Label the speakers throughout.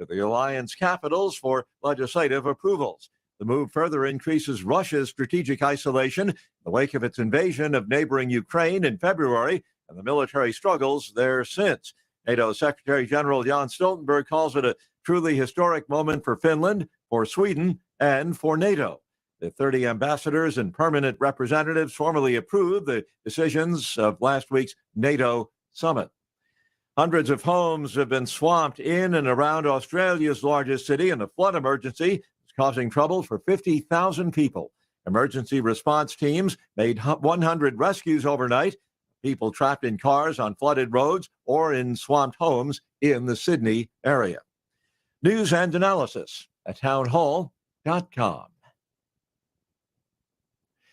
Speaker 1: to the alliance capitals for legislative approvals. The move further increases Russia's strategic isolation in the wake of its invasion of neighboring Ukraine in February and the military struggles there since. NATO Secretary General Jens Stoltenberg calls it a truly historic moment for Finland, for Sweden, and for NATO. The 30 ambassadors and permanent representatives formally approved the decisions of last week's NATO summit. Hundreds of homes have been swamped in and around Australia's largest city, and a flood emergency is causing trouble for 50,000 people. Emergency response teams made 100 rescues overnight. People trapped in cars on flooded roads or in swamped homes in the Sydney area. News and analysis at townhall.com.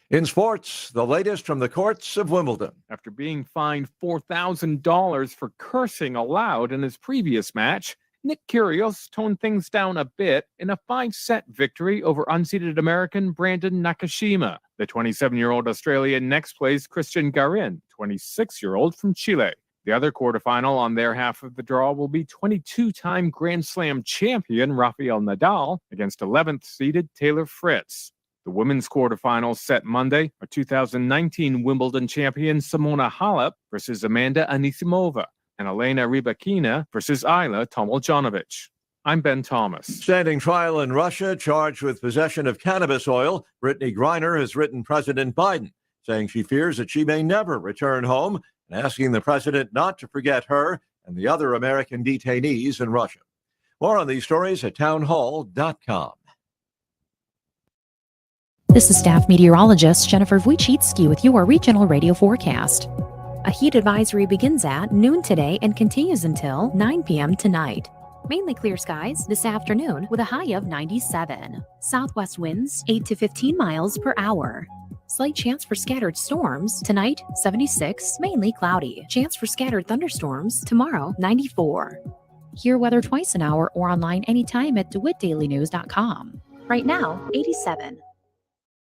Speaker 1: In sports, the latest from the courts of Wimbledon.
Speaker 2: After being fined $4,000 for cursing aloud in his previous match, Nick Kyrgios toned things down a bit in a 5-set victory over unseeded American Brandon Nakashima. The 27-year-old Australian next plays Christian Garin, 26-year-old from Chile. The other quarterfinal on their half of the draw will be 22-time Grand Slam champion Rafael Nadal against 11th-seeded Taylor Fritz. The women's quarterfinals set Monday are 2019 Wimbledon champion Simona Halep versus Amanda Anisimova and Elena Rybakina versus Ayla Tomiljanovic. I'm Ben Thomas.
Speaker 1: Standing trial in Russia, charged with possession of cannabis oil, Brittany Griner has written President Biden, saying she fears that she may never return home and asking the president not to forget her and the other American detainees in Russia. More on these stories at townhall.com.
Speaker 3: This is staff meteorologist Jennifer Wojcicki with your regional radio forecast. A heat advisory begins at noon today and continues until 9 p.m. tonight. Mainly clear skies this afternoon with a high of 97. Southwest winds 8 to 15 miles per hour. Slight chance for scattered storms tonight, 76, mainly cloudy. Chance for scattered thunderstorms tomorrow, 94. Hear weather twice an hour or online anytime at DeWittDailyNews.com. Right now, 87.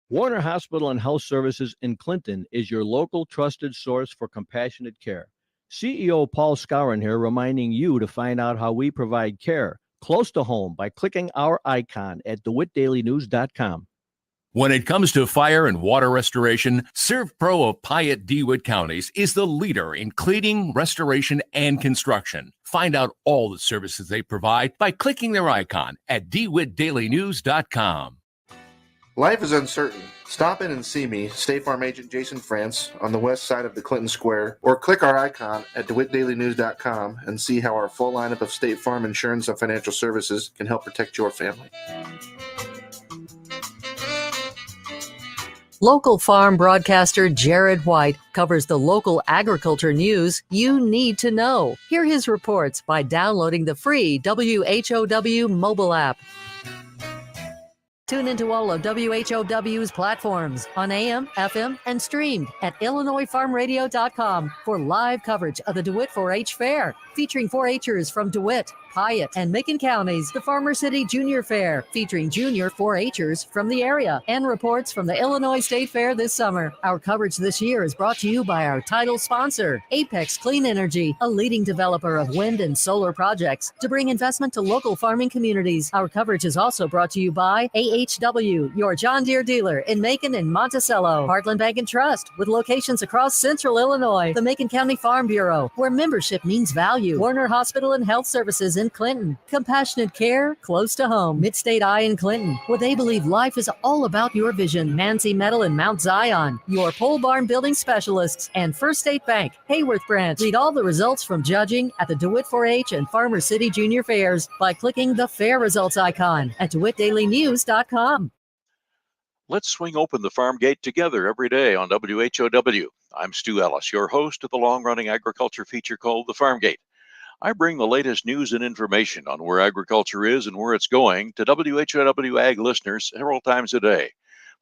Speaker 4: Warner Hospital and Health Services in Clinton is your local trusted source for compassionate care. CEO Paul Scourin here reminding you to find out how we provide care close to home by clicking our icon at DeWittDailyNews.com.
Speaker 5: When it comes to fire and water restoration, ServPro of Piatt DeWitt counties is the leader in cleaning, restoration, and construction. Find out all the services they provide by clicking their icon at DeWittDailyNews.com.
Speaker 6: Life is uncertain. Stop in and see me, State Farm Agent Jason France, on the west side of the Clinton Square, or click our icon at DeWittDailyNews.com and see how our full lineup of State Farm insurance and financial services can help protect your family.
Speaker 7: Local farm broadcaster Jared White covers the local agriculture news you need to know. Hear his reports by downloading the free WHOW mobile app. Tune into all of WHOW's platforms on AM, FM, and streamed at IllinoisFarmRadio.com for live coverage of the DeWitt 4-H Fair, featuring 4-H'ers from DeWitt, Piatt, and Macon counties, the Farmer City Junior Fair, featuring junior 4-H'ers from the area, and reports from the Illinois State Fair this summer. Our coverage this year is brought to you by our title sponsor, Apex Clean Energy, a leading developer of wind and solar projects to bring investment to local farming communities. Our coverage is also brought to you by AHW, your John Deere dealer in Macon and Monticello, Heartland Bank and Trust, with locations across central Illinois, the Macon County Farm Bureau, where membership means value, Warner Hospital and Health Services in Clinton, compassionate care close to home, Midstate Eye in Clinton, where they believe life is all about your vision, Nancy Metal in Mount Zion, your pole barn building specialists, and First State Bank, Hayworth Branch. Read all the results from judging at the DeWitt 4-H and Farmer City Junior Fairs by clicking the Fair Results icon at DeWittDailyNews.com.
Speaker 8: Let's swing open the farm gate together every day on WHOW. I'm Stu Ellis, your host of the long-running agriculture feature called The Farm Gate. I bring the latest news and information on where agriculture is and where it's going to WHOW Ag listeners several times a day.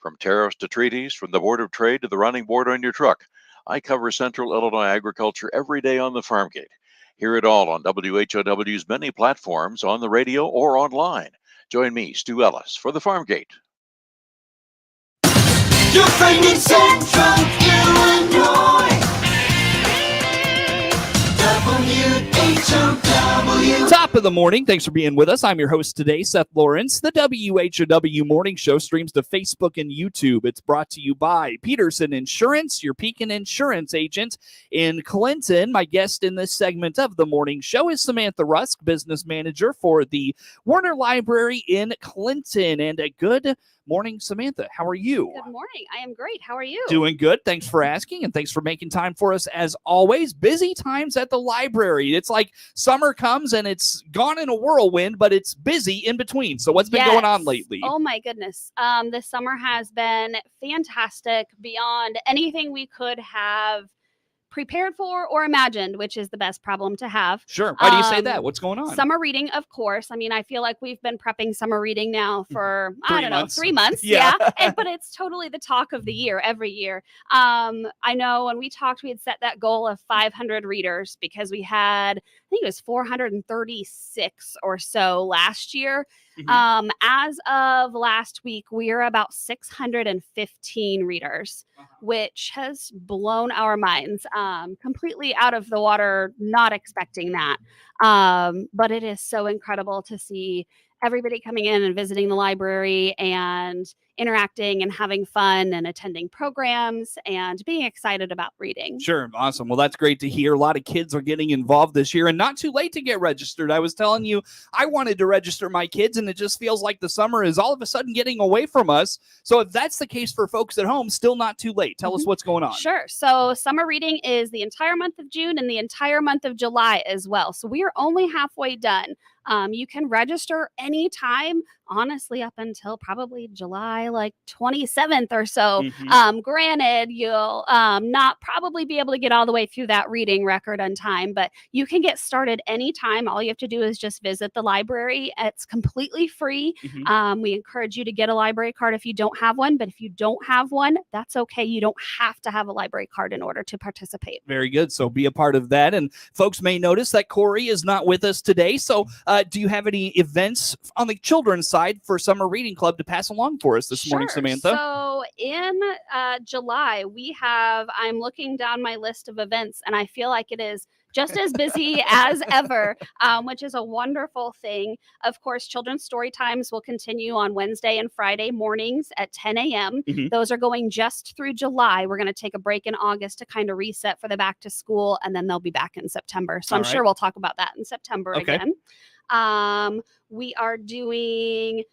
Speaker 8: From tariffs to treaties, from the Board of Trade to the running board on your truck, I cover Central Illinois agriculture every day on The Farm Gate. Hear it all on WHOW's many platforms, on the radio or online. Join me, Stu Ellis, for The Farm Gate.
Speaker 9: Your friend in Central Illinois, WHOW. Top of the morning. Thanks for being with us. I'm your host today, Seth Lawrence. The WHOW Morning Show streams to Facebook and YouTube. It's brought to you by Peterson Insurance, your Pekin Insurance agent in Clinton. My guest in this segment of the morning show is Samantha Rusk, business manager for the Warner Library in Clinton. And a good morning, Samantha. How are you?
Speaker 10: Good morning. I am great. How are you?
Speaker 9: Doing good. Thanks for asking, and thanks for making time for us as always. Busy times at the library. It's like summer comes and it's gone in a whirlwind, but it's busy in between. So what's been going on lately?
Speaker 10: Oh my goodness. This summer has been fantastic, beyond anything we could have prepared for or imagined, which is the best problem to have.
Speaker 9: Sure. Why do you say that? What's going on?
Speaker 10: Summer reading, of course. I mean, I feel like we've been prepping summer reading now for, I don't know, 3 months.
Speaker 9: Yeah.
Speaker 10: But it's totally the talk of the year every year. I know when we talked, we had set that goal of 500 readers because we had, I think it was 436 or so last year.
Speaker 9: Mhm.
Speaker 10: As of last week, we're about 615 readers, which has blown our minds, completely out of the water, not expecting that. But it is so incredible to see everybody coming in and visiting the library and interacting and having fun and attending programs and being excited about reading.
Speaker 9: Sure. Awesome. Well, that's great to hear. A lot of kids are getting involved this year and not too late to get registered. I was telling you, I wanted to register my kids, and it just feels like the summer is all of a sudden getting away from us. So if that's the case for folks at home, still not too late. Tell us what's going on.
Speaker 10: Sure. So summer reading is the entire month of June and the entire month of July as well. So we are only halfway done. You can register anytime, honestly, up until probably July, like 27th or so. Granted, you'll not probably be able to get all the way through that reading record on time, but you can get started anytime. All you have to do is just visit the library. It's completely free. We encourage you to get a library card if you don't have one, but if you don't have one, that's okay. You don't have to have a library card in order to participate.
Speaker 9: Very good. So be a part of that. And folks may notice that Corey is not with us today. So do you have any events on the children's side for Summer Reading Club to pass along for us this morning, Samantha?
Speaker 10: So in July, I'm looking down my list of events, and I feel like it is just as busy as ever, which is a wonderful thing. Of course, children's story times will continue on Wednesday and Friday mornings at 10 a.m. Those are going just through July. We're going to take a break in August to kind of reset for the back to school, and then they'll be back in September. So I'm sure we'll talk about that in September again. We are doing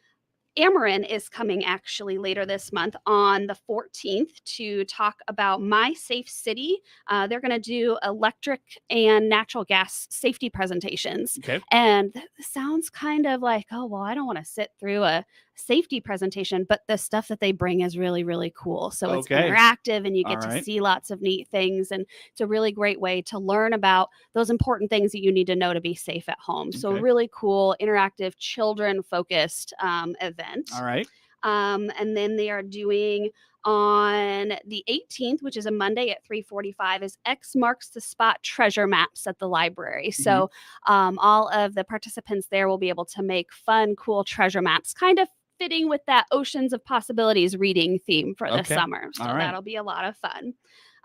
Speaker 10: Ameren is coming actually later this month on the 14th to talk about My Safe City. They're going to do electric and natural gas safety presentations. And that sounds kind of like, oh, well, I don't want to sit through a safety presentation, but the stuff that they bring is really, really cool. So it's interactive and you get to see lots of neat things. And it's a really great way to learn about those important things that you need to know to be safe at home. So a really cool, interactive, children-focused event. And then they are doing on the 18th, which is a Monday at 3:45, is X marks the spot treasure maps at the library. So all of the participants there will be able to make fun, cool treasure maps, kind of fitting with that Oceans of Possibilities reading theme for the summer. So that'll be a lot of fun.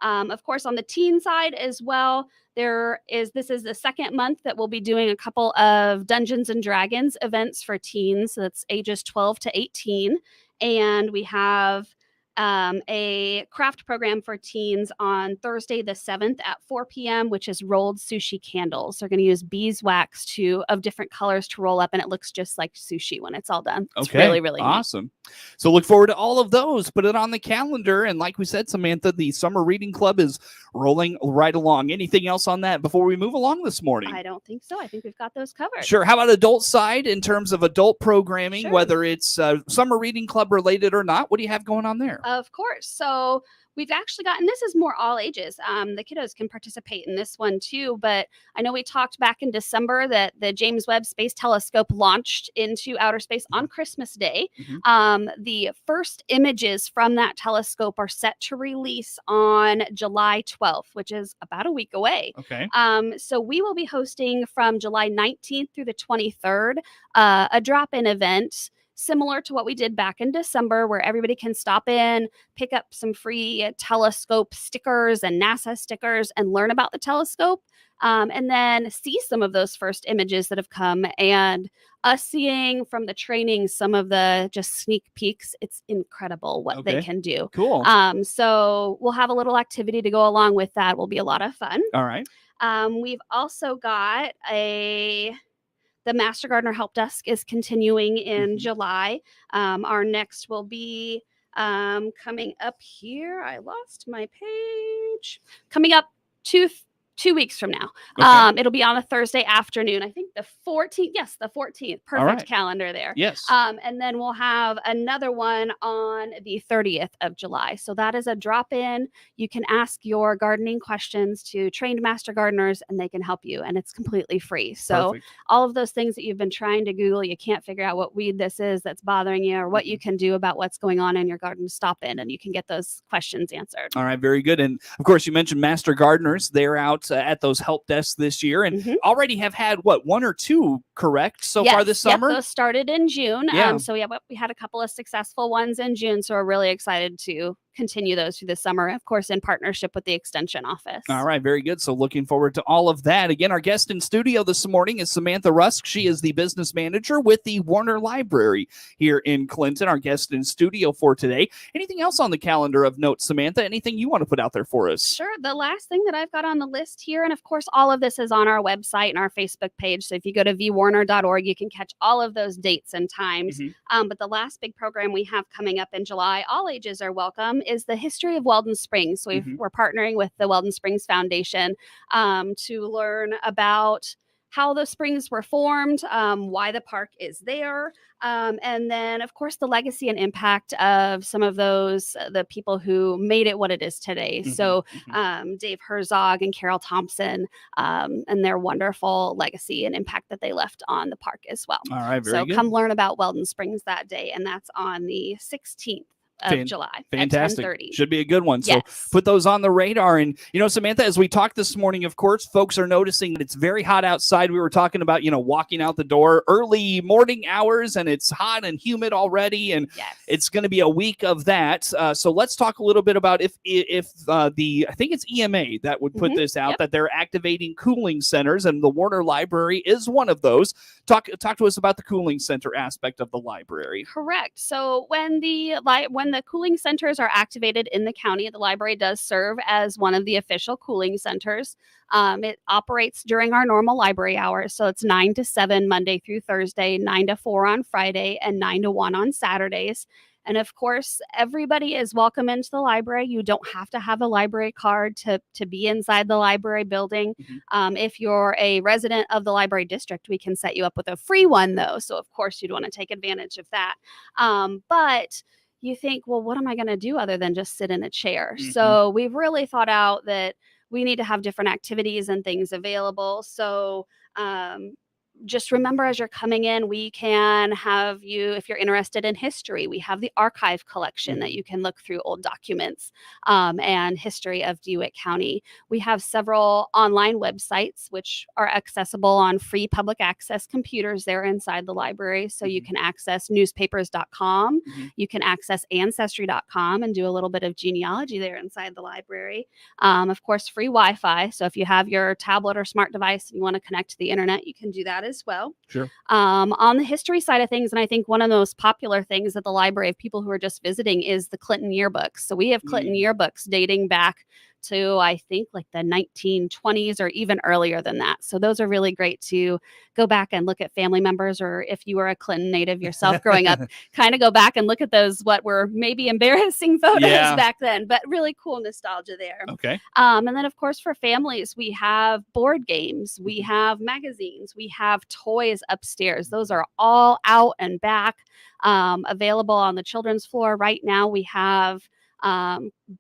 Speaker 10: Of course, on the teen side as well, this is the second month that we'll be doing a couple of Dungeons and Dragons events for teens. So that's ages 12 to 18. And we have a craft program for teens on Thursday the 7th at 4 p.m., which is rolled sushi candles. They're going to use beeswax of different colors to roll up, and it looks just like sushi when it's all done. It's really, really
Speaker 9: awesome. Neat. So look forward to all of those. Put it on the calendar. And like we said, Samantha, the Summer Reading Club is rolling right along. Anything else on that before we move along this morning?
Speaker 10: I don't think so. I think we've got those covered.
Speaker 9: Sure. How about adult side in terms of adult programming, whether it's Summer Reading Club related or not? What do you have going on there?
Speaker 10: Of course. So we've actually gotten, this is more all ages. The kiddos can participate in this one too, but I know we talked back in December that the James Webb Space Telescope launched into outer space on Christmas Day. The first images from that telescope are set to release on July 12th, which is about a week away. So we will be hosting from July 19th through the 23rd, a drop-in event similar to what we did back in December, where everybody can stop in, pick up some free telescope stickers and NASA stickers and learn about the telescope. And then see some of those first images that have come, and us seeing from the training some of the just sneak peeks. It's incredible what they can do.
Speaker 9: Cool.
Speaker 10: So we'll have a little activity to go along with that. Will be a lot of fun.
Speaker 9: All right.
Speaker 10: We've also got the Master Gardener Help Desk is continuing in July. Our next will be coming up here. I lost my page. Coming up 2 weeks from now.
Speaker 9: Okay.
Speaker 10: It'll be on a Thursday afternoon. I think the 14th. Yes, the 14th. Perfect calendar there.
Speaker 9: Yes.
Speaker 10: And then we'll have another one on the 30th of July. So that is a drop-in. You can ask your gardening questions to trained master gardeners, and they can help you. And it's completely free. So all of those things that you've been trying to Google, you can't figure out what weed this is that's bothering you, or what you can do about what's going on in your garden, stop in and you can get those questions answered.
Speaker 9: All right, very good. And of course, you mentioned master gardeners. They're out at those help desks this year, and already have had one or two correct so far this summer.
Speaker 10: Those started in June.
Speaker 9: Yeah.
Speaker 10: So we had a couple of successful ones in June. So we're really excited to continue those through the summer, of course, in partnership with the Extension Office.
Speaker 9: All right, very good. So looking forward to all of that. Again, our guest in studio this morning is Samantha Rusk. She is the business manager with the Warner Library here in Clinton, our guest in studio for today. Anything else on the calendar of note, Samantha? Anything you want to put out there for us?
Speaker 10: Sure. The last thing that I've got on the list here, and of course, all of this is on our website and our Facebook page. So if you go to vwarner.org, you can catch all of those dates and times. But the last big program we have coming up in July, all ages are welcome, is the history of Weldon Springs. So we're partnering with the Weldon Springs Foundation to learn about how the springs were formed, why the park is there, and then, of course, the legacy and impact of some of those, the people who made it what it is today. So Dave Herzog and Carol Thompson, and their wonderful legacy and impact that they left on the park as well.
Speaker 9: All right, very good.
Speaker 10: Come learn about Weldon Springs that day, and that's on the 16th. Of July.
Speaker 9: Fantastic.
Speaker 10: At 10:30.
Speaker 9: Should be a good one. So put those on the radar. And, Samantha, as we talked this morning, of course, folks are noticing that it's very hot outside. We were talking about, walking out the door early morning hours, and it's hot and humid already. And it's going to be a week of that. So let's talk a little bit about if I think it's EMA that would put this out, that they're activating cooling centers, and the Warner Library is one of those. Talk to us about the cooling center aspect of the library.
Speaker 10: Correct. So when the cooling centers are activated in the county, the library does serve as one of the official cooling centers. It operates during our normal library hours. So it's 9 to 7 Monday through Thursday, 9 to 4 on Friday, and 9 to 1 on Saturdays. And of course, everybody is welcome into the library. You don't have to have a library card to be inside the library building. If you're a resident of the library district, we can set you up with a free one, though. So of course, you'd want to take advantage of that. But you think, well, what am I going to do other than just sit in a chair? So we've really thought out that we need to have different activities and things available. So just remember, as you're coming in, we can have you, if you're interested in history, we have the archive collection that you can look through old documents and history of DeWitt County. We have several online websites which are accessible on free public access computers there inside the library. So you can access newspapers.com, you can access ancestry.com and do a little bit of genealogy there inside the library. Of course, free Wi-Fi. So if you have your tablet or smart device and you want to connect to the internet, you can do that as well.
Speaker 9: Sure.
Speaker 10: On the history side of things, and I think one of the most popular things at the library of people who are just visiting is the Clinton yearbooks. So we have Clinton yearbooks dating back to, I think, like the 1920s or even earlier than that. So those are really great to go back and look at family members, or if you were a Clinton native yourself growing up, kind of go back and look at those, what were maybe embarrassing photos back then, but really cool nostalgia there.
Speaker 9: Okay.
Speaker 10: And then, of course, for families, we have board games, we have magazines, we have toys upstairs. Those are all out and back, available on the children's floor. Right now, we have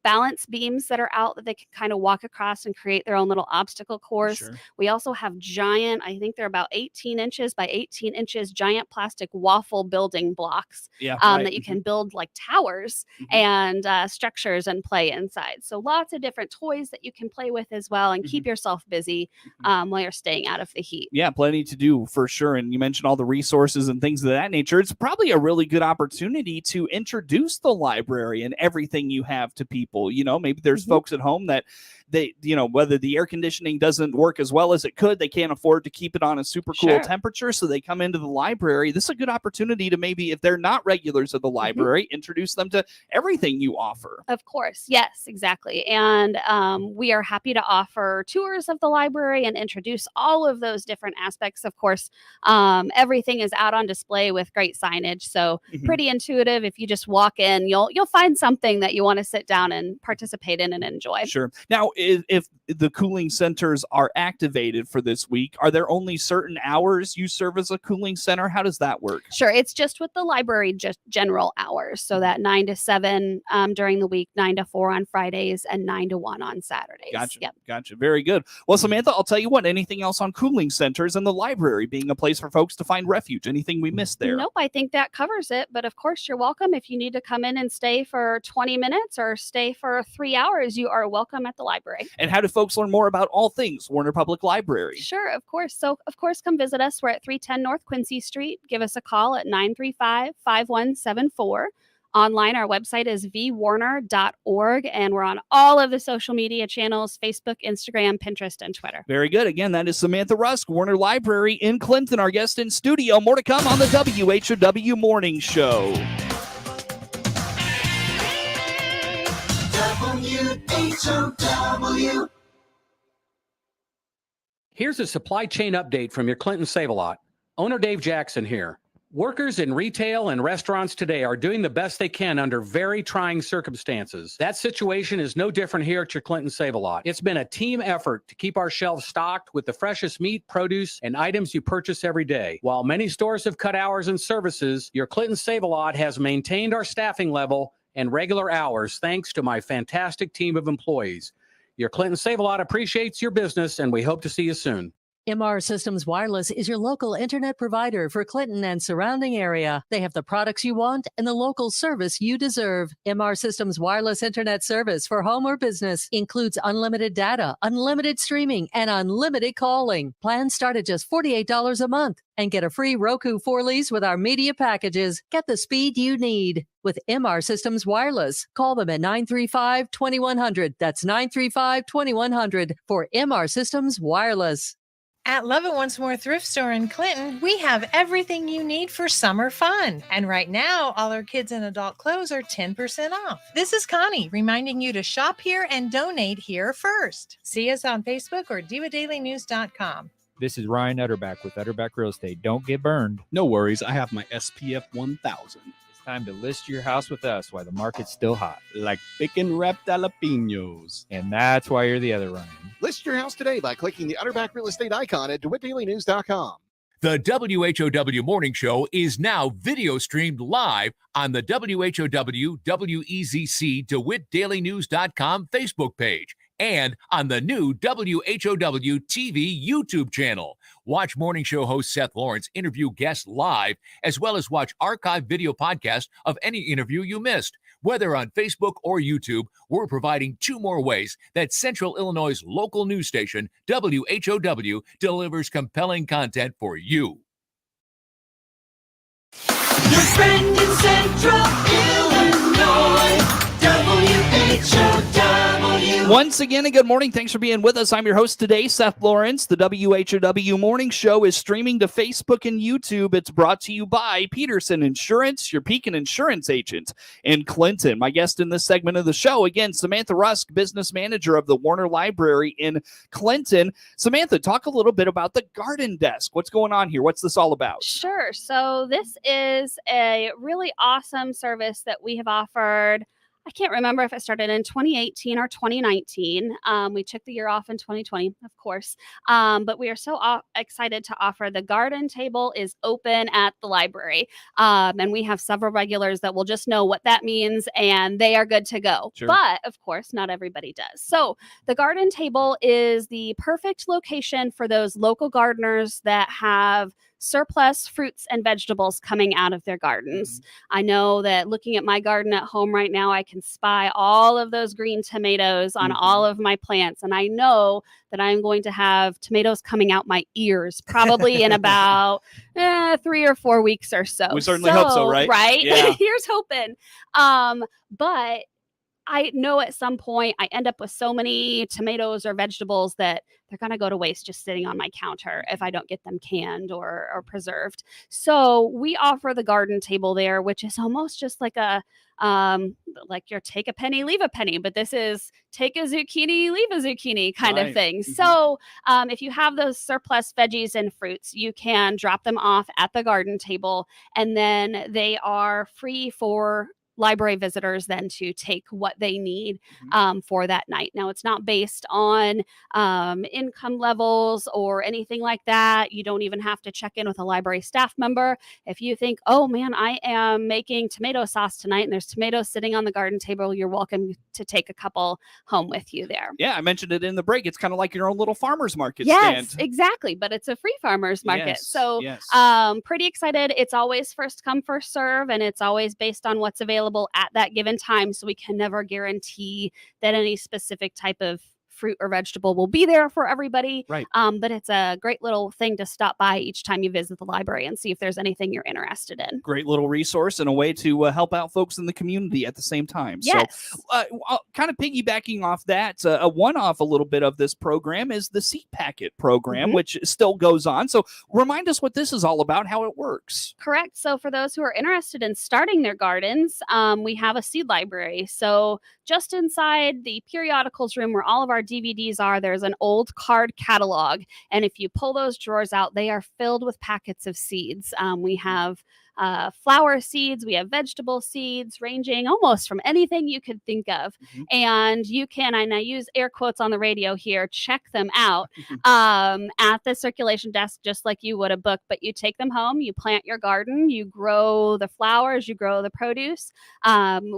Speaker 10: balance beams that are out that they can kind of walk across and create their own little obstacle course.
Speaker 9: Sure.
Speaker 10: We also have giant, I think they're about 18 inches by 18 inches, giant plastic waffle building blocks
Speaker 9: Yeah. Right.
Speaker 10: that you can build like towers
Speaker 9: Mhm.
Speaker 10: and structures and play inside. So lots of different toys that you can play with as well and keep yourself busy while you're staying out of the heat.
Speaker 9: Yeah, plenty to do for sure. And you mentioned all the resources and things of that nature. It's probably a really good opportunity to introduce the library and everything you have to people. Maybe there's folks at home that whether the air conditioning doesn't work as well as it could, they can't afford to keep it on a super cool
Speaker 10: Sure.
Speaker 9: temperature. So they come into the library. This is a good opportunity to maybe, if they're not regulars of the library, introduce them to everything you offer.
Speaker 10: Of course. Yes, exactly. And we are happy to offer tours of the library and introduce all of those different aspects. Of course, everything is out on display with great signage. So pretty intuitive. If you just walk in, you'll find something that you want to sit down and participate in and enjoy.
Speaker 9: Sure. Now, if the cooling centers are activated for this week, are there only certain hours you serve as a cooling center? How does that work?
Speaker 10: Sure. It's just with the library, just general hours. So that 9 to 7 during the week, 9 to 4 on Fridays, and 9 to 1 on Saturdays.
Speaker 9: Gotcha.
Speaker 10: Yep.
Speaker 9: Gotcha. Very good. Well, Samantha, I'll tell you what, anything else on cooling centers and the library being a place for folks to find refuge? Anything we missed there?
Speaker 10: Nope, I think that covers it. But of course, you're welcome. If you need to come in and stay for 20 minutes or stay for 3 hours, you are welcome at the library.
Speaker 9: And how do folks learn more about all things Warner Public Library?
Speaker 10: Sure, of course. So, of course, come visit us. We're at 310 North Quincy Street. Give us a call at 935-5174. Online, our website is vwarner.org, and we're on all of the social media channels, Facebook, Instagram, Pinterest, and Twitter.
Speaker 9: Very good. Again, that is Samantha Rusk, Warner Library in Clinton, our guest in studio. More to come on the WHOW Morning Show.
Speaker 11: WHOW. Here's a supply chain update from your Clinton Save-A-Lot. Owner Dave Jackson here. Workers in retail and restaurants today are doing the best they can under very trying circumstances. That situation is no different here at your Clinton Save-A-Lot. It's been a team effort to keep our shelves stocked with the freshest meat, produce, and items you purchase every day. While many stores have cut hours and services, your Clinton Save-A-Lot has maintained our staffing level and regular hours thanks to my fantastic team of employees. Your Clinton Save-A-Lot appreciates your business, and we hope to see you soon.
Speaker 7: MR Systems Wireless is your local internet provider for Clinton and surrounding area. They have the products you want and the local service you deserve. MR Systems Wireless Internet service for home or business includes unlimited data, unlimited streaming, and unlimited calling. Plans start at just $48 a month and get a free Roku 4-lease with our media packages. Get the speed you need with MR Systems Wireless. Call them at 935-2100. That's 935-2100 for MR Systems Wireless.
Speaker 12: At Love It Once More Thrift Store in Clinton, we have everything you need for summer fun. And right now, all our kids and adult clothes are 10% off. This is Connie reminding you to shop here and donate here first. See us on Facebook or DivaDailyNews.com.
Speaker 13: This is Ryan Utterback with Utterback Real Estate. Don't get burned.
Speaker 14: No worries. I have my SPF 1000.
Speaker 13: It's time to list your house with us while the market's still hot.
Speaker 14: Like Pekin wrapped jalapenos.
Speaker 13: And that's why you're the other Ryan.
Speaker 15: List your house today by clicking the Utterback Real Estate icon at DeWittDailyNews.com.
Speaker 5: The WHOW Morning Show is now video streamed live on the WHOW WEZC DeWittDailyNews.com Facebook page and on the new WHOW TV YouTube channel. Watch Morning Show host Seth Lawrence interview guests live, as well as watch archived video podcasts of any interview you missed. Whether on Facebook or YouTube, we're providing 2 more ways that Central Illinois' local news station, WHOW, delivers compelling content for you.
Speaker 11: Your friend in Central Illinois, WHOW.
Speaker 9: Once again, a good morning. Thanks for being with us. I'm your host today, Seth Lawrence. The WHOW Morning Show is streaming to Facebook and YouTube. It's brought to you by Peterson Insurance, your Pekin Insurance agent in Clinton. My guest in this segment of the show, again, Samantha Rusk, business manager of the Warner Library in Clinton. Samantha, talk a little bit about the garden desk. What's going on here? What's this all about?
Speaker 10: Sure. So this is a really awesome service that we have offered I can't remember if it started in 2018 or 2019. We took the year off in 2020, of course. But we are so excited to offer the garden table is open at the library. And we have several regulars that will just know what that means and they are good to go.
Speaker 9: Sure.
Speaker 10: But of course, not everybody does. So the garden table is the perfect location for those local gardeners that have surplus fruits and vegetables coming out of their gardens. I know that looking at my garden at home right now, I can spy all of those green tomatoes on all of my plants. And I know that I'm going to have tomatoes coming out my ears probably in about 3 or 4 weeks or so.
Speaker 9: We certainly hope so, right?
Speaker 10: Right?
Speaker 9: Yeah.
Speaker 10: Here's hoping. But I know at some point I end up with so many tomatoes or vegetables that they're going to go to waste just sitting on my counter if I don't get them canned or preserved. So we offer the garden table there, which is almost just like a like your take a penny, leave a penny, but this is take a zucchini, leave a zucchini kind of thing. So if you have those surplus veggies and fruits, you can drop them off at the garden table, and then they are free for library visitors then to take what they need for that night. Now, it's not based on income levels or anything like that. You don't even have to check in with a library staff member. If you think, oh man, I am making tomato sauce tonight and there's tomatoes sitting on the garden table, you're welcome to take a couple home with you there.
Speaker 9: Yeah, I mentioned it in the break. It's kind of like your own little farmer's market
Speaker 10: Yes,
Speaker 9: stand.
Speaker 10: exactly. But it's a free farmer's market.
Speaker 9: Yes,
Speaker 10: So
Speaker 9: yes.
Speaker 10: pretty excited. It's always first come, first serve, and it's always based on what's available at that given time. So we can never guarantee that any specific type of fruit or vegetable will be there for everybody.
Speaker 9: Right.
Speaker 10: But it's a great little thing to stop by each time you visit the library and see if there's anything you're interested in.
Speaker 9: Great little resource and a way to help out folks in the community at the same time.
Speaker 10: Yes.
Speaker 9: So kind of piggybacking off that, a one-off a little bit of this program is the seed packet program, which still goes on. So remind us what this is all about, how it works.
Speaker 10: Correct. So for those who are interested in starting their gardens, we have a seed library. So just inside the periodicals room where all of our DVDs are, there's an old card catalog. And if you pull those drawers out, they are filled with packets of seeds. We have flower seeds, we have vegetable seeds ranging almost from anything you could think of. And you can, and I use air quotes on the radio here, check them out at the circulation desk, just like you would a book. But you take them home, you plant your garden, you grow the flowers, you grow the produce.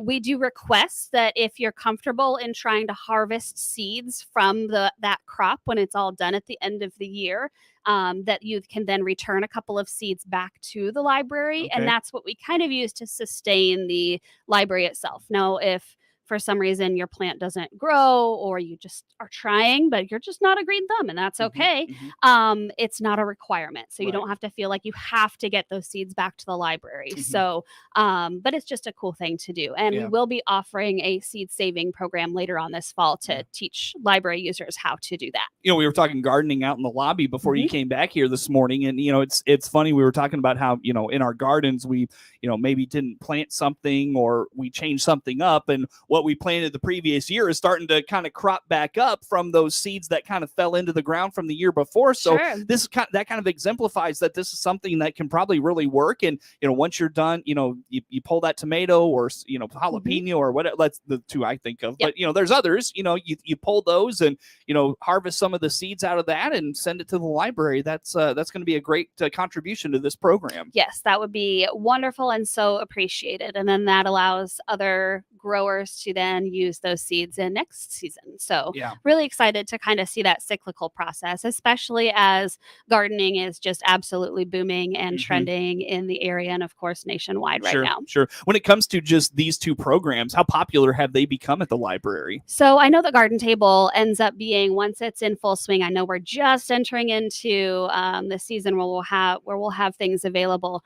Speaker 10: We do request that if you're comfortable in trying to harvest seeds from that crop when it's all done at the end of the year, that you can then return a couple of seeds back to the library.
Speaker 9: Okay.
Speaker 10: And that's what we kind of use to sustain the library itself. Now, if for some reason your plant doesn't grow or you just are trying, but you're just not a green thumb, and that's okay. It's not a requirement. So you don't have to feel like you have to get those seeds back to the library. So, but it's just a cool thing to do. And we will be offering a seed saving program later on this fall to teach library users how to do that.
Speaker 9: You know, we were talking gardening out in the lobby before you came back here this morning. And, you know, it's funny. We were talking about how, you know, in our gardens, we, you know, maybe didn't plant something or we changed something up. And what we planted the previous year is starting to kind of crop back up from those seeds that kind of fell into the ground from the year before. So this is that kind of exemplifies that this is something that can probably really work. And, you know, once you're done, you know, you pull that tomato or, you know, jalapeno or whatever, that's the two I think of. But, you know, there's others, you know, you pull those and, you know, harvest some of the seeds out of that and send it to the library. That's going to be a great contribution to this program.
Speaker 10: Yes, that would be wonderful and so appreciated. And then that allows other growers to then use those seeds in next season. So really excited to kind of see that cyclical process, especially as gardening is just absolutely booming and trending in the area and of course nationwide right now.
Speaker 9: Sure. When it comes to just these two programs, how popular have they become at the library?
Speaker 10: So I know the garden table ends up being, once it's in full swing, I know we're just entering into the season where we'll have things available,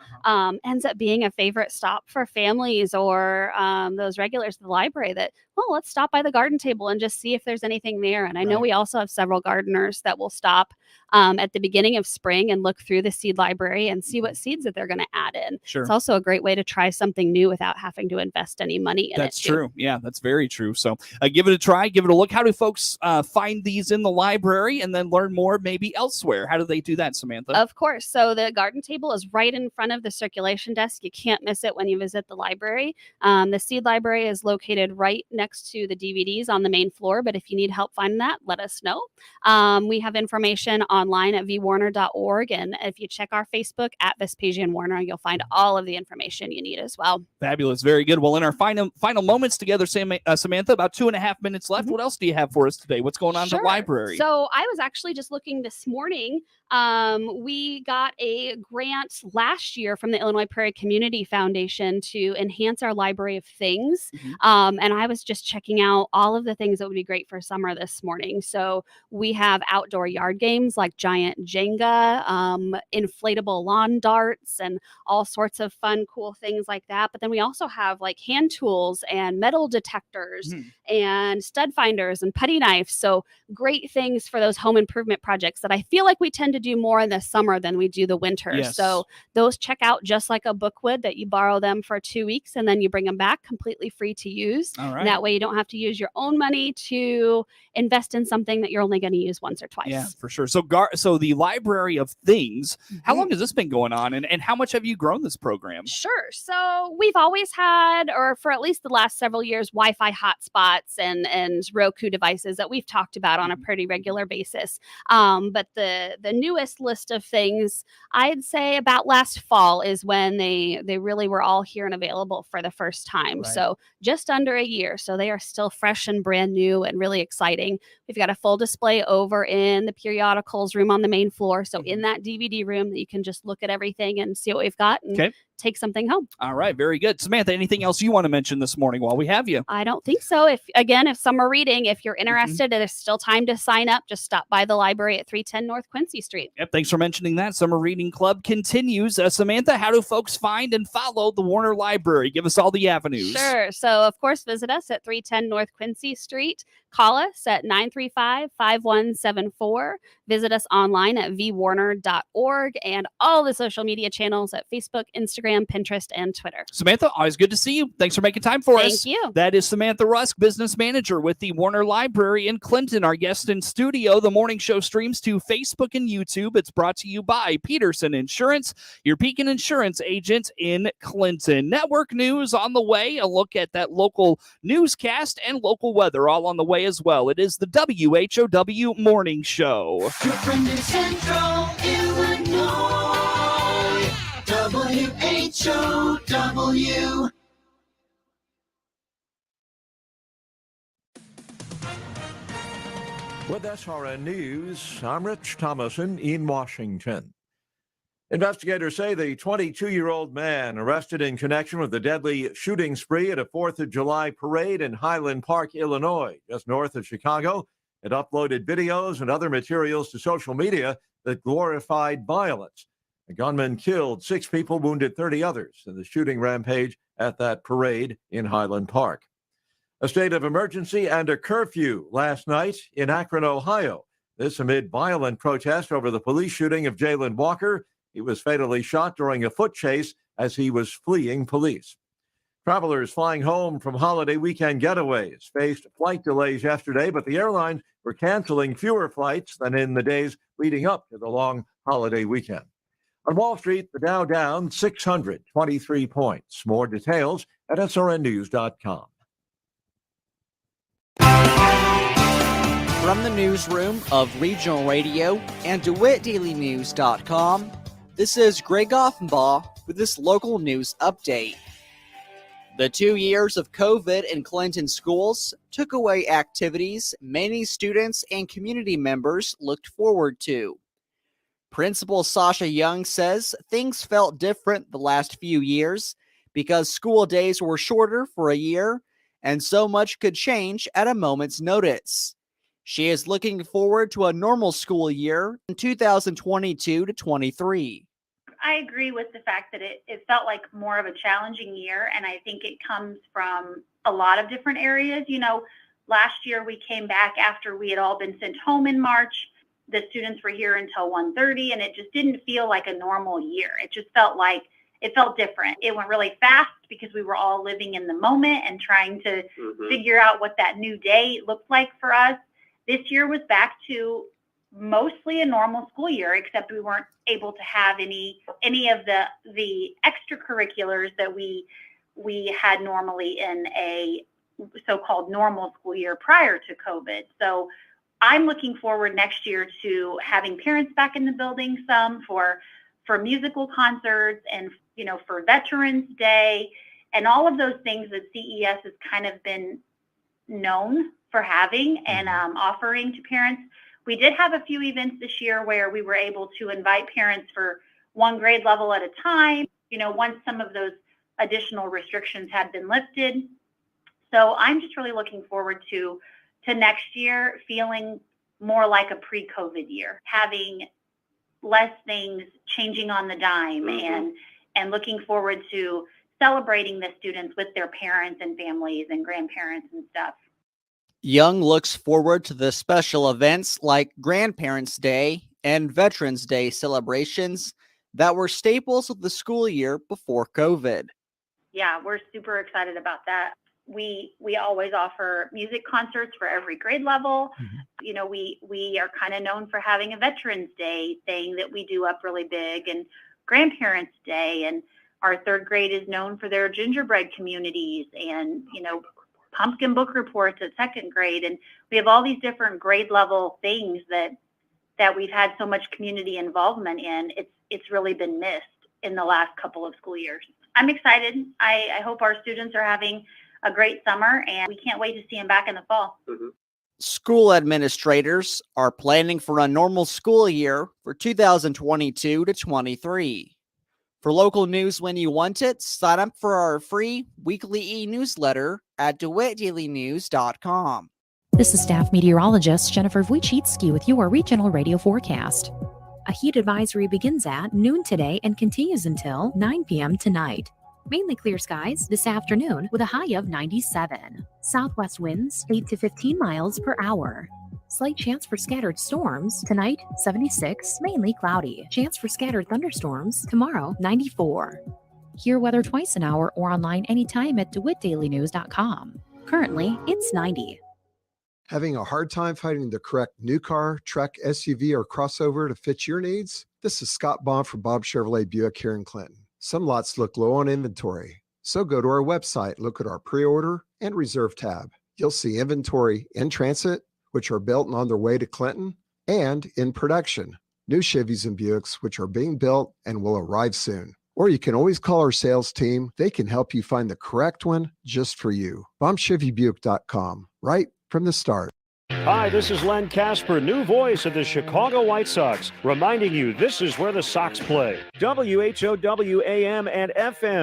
Speaker 10: ends up being a favorite stop for families or those regulars at the library that, well, let's stop by the garden table and just see if there's anything there. And I know we also have several gardeners that will stop at the beginning of spring and look through the seed library and see what seeds that they're going to add in. It's also a great way to try something new without having to invest any money in it.
Speaker 9: That's true. Yeah, that's very true. So give it a try, give it a look. How do folks find these in the library and then learn more maybe elsewhere? How do they do that, Samantha?
Speaker 10: Of course. So the garden table is right in front of the circulation desk. You can't miss it when you visit the library. The seed library is located right next to the DVDs on the main floor. But if you need help finding that, let us know. We have information online at vwarner.org. And if you check our Facebook at Vespasian Warner, you'll find all of the information you need as well.
Speaker 9: Fabulous. Very good. Well, in our final moments together, Samantha, about 2.5 minutes left. What else do you have for us today? What's going on at the library?
Speaker 10: So I was actually just looking this morning. We got a grant last year from the Illinois Prairie Community Foundation to enhance our library of things. And I was just checking out all of the things that would be great for summer this morning. So we have outdoor yard games like giant Jenga, inflatable lawn darts, and all sorts of fun, cool things like that. But then we also have like hand tools and metal detectors and stud finders and putty knives. So great things for those home improvement projects that I feel like we tend to do more in the summer than we do the winter.
Speaker 9: Yes.
Speaker 10: So those check out just like a book would, that you borrow them for 2 weeks and then you bring them back completely free to use.
Speaker 9: All right.
Speaker 10: And that way you don't have to use your own money to invest in something that you're only going to use once or twice.
Speaker 9: Yeah, for sure. So so the Library of Things, how long has this been going on, and how much have you grown this program?
Speaker 10: Sure. So we've always had, or for at least the last several years, Wi-Fi hotspots and Roku devices that we've talked about on a pretty regular basis. But the newest list of things, I'd say about last fall is when they really were all here and available for the first time.
Speaker 9: Right.
Speaker 10: So just under a year. So they are still fresh and brand new and really exciting. We've got a full display over in the periodicals room on the main floor. So in that DVD room that you can just look at everything and see what we've got and take something home.
Speaker 9: All right, very good. Samantha, anything else you want to mention this morning while we have you?
Speaker 10: I don't think so. If summer reading, if you're interested, there's still time to sign up. Just stop by the library at 310 North Quincy Street.
Speaker 9: Yep, thanks for mentioning that. Summer Reading Club continues. Samantha, how do folks find and follow the Warner Library? Give us all the avenues.
Speaker 10: Sure. So, of course, visit us at 310 North Quincy Street. Call us at 935-5174. Visit us online at vwarner.org and all the social media channels at Facebook, Instagram, Pinterest, and Twitter.
Speaker 9: Samantha, always good to see you. Thanks for making time for us.
Speaker 10: Thank you.
Speaker 9: That is Samantha Rusk, business manager with the Warner Library in Clinton, our guest in studio. The morning show streams to Facebook and YouTube. It's brought to you by Peterson Insurance, your Pekin Insurance agent in Clinton. Network news on the way. A look at that local newscast and local weather all on the way as well. It is the WHOW Morning Show.
Speaker 16: Your friend in Central Illinois, WHOW.
Speaker 1: With SRN News, I'm Rich Thomason in Washington. Investigators say the 22-year-old man arrested in connection with the deadly shooting spree at a 4th of July parade in Highland Park, Illinois, just north of Chicago, had uploaded videos and other materials to social media that glorified violence. The gunman killed 6 people, wounded 30 others in the shooting rampage at that parade in Highland Park. A state of emergency and a curfew last night in Akron, Ohio. This amid violent protest over the police shooting of Jalen Walker. He was fatally shot during a foot chase as he was fleeing police. Travelers flying home from holiday weekend getaways faced flight delays yesterday, but the airlines were canceling fewer flights than in the days leading up to the long holiday weekend. On Wall Street, the Dow down 623 points. More details at srnnews.com.
Speaker 17: From the newsroom of Regional Radio and DeWittDailyNews.com, this is Greg Offenbaugh with this local news update. The 2 years of COVID in Clinton schools took away activities many students and community members looked forward to. Principal Sasha Young says things felt different the last few years because school days were shorter for a year and so much could change at a moment's notice. She is looking forward to a normal school year in 2022 to 23.
Speaker 18: I agree with the fact that it felt like more of a challenging year, and I think it comes from a lot of different areas. You know, last year we came back after we had all been sent home in March. The students were here until 1:30, and it just didn't feel like a normal year. It just felt like it felt different. It went really fast because we were all living in the moment and trying to figure out what that new day looked like for us. This year was back to mostly a normal school year, except we weren't able to have any of the extracurriculars that we had normally in a so-called normal school year prior to COVID. So I'm looking forward next year to having parents back in the building some for musical concerts and, for Veterans Day and all of those things that CES has kind of been known for having and offering to parents. We did have a few events this year where we were able to invite parents for one grade level at a time, once some of those additional restrictions had been lifted. So I'm just really looking forward to next year feeling more like a pre-COVID year, having less things changing on the dime and looking forward to celebrating the students with their parents and families and grandparents and stuff.
Speaker 17: Young looks forward to the special events like Grandparents' Day and Veterans Day celebrations that were staples of the school year before COVID.
Speaker 18: Yeah, we're super excited about that. We always offer music concerts for every grade level. We are kind of known for having a Veterans Day thing that we do up really big, and Grandparents' Day, and our third grade is known for their gingerbread communities and, pumpkin book reports at second grade. And we have all these different grade level things that we've had so much community involvement in. It's really been missed in the last couple of school years. I'm excited. I hope our students are having a great summer, and we can't wait to see them back in the fall.
Speaker 17: School administrators are planning for a normal school year for 2022 to 23. For local news when you want it, sign up for our free weekly e-newsletter at DeWittDailyNews.com.
Speaker 3: This is staff meteorologist Jennifer Wojcicki with your regional radio forecast. A heat advisory begins at noon today and continues until 9 p.m. tonight. Mainly clear skies this afternoon with a high of 97. Southwest winds 8 to 15 miles per hour. Slight chance for scattered storms tonight, 76, mainly cloudy. Chance for scattered thunderstorms tomorrow, 94. Hear weather twice an hour or online anytime at DeWittDailyNews.com. Currently, it's 90.
Speaker 19: Having a hard time finding the correct new car, truck, SUV, or crossover to fit your needs? This is Scott Baum from Bob Chevrolet Buick here in Clinton. Some lots look low on inventory, so go to our website, look at our pre-order and reserve tab. You'll see inventory in transit, which are built and on their way to Clinton, and in production, new Chevys and Buicks, which are being built and will arrive soon. Or you can always call our sales team. They can help you find the correct one just for you. BombChevyBuick.com, right from the start.
Speaker 20: Hi, this is Len Casper, new voice of the Chicago White Sox, reminding you this is where the Sox play. WHOW AM and FM.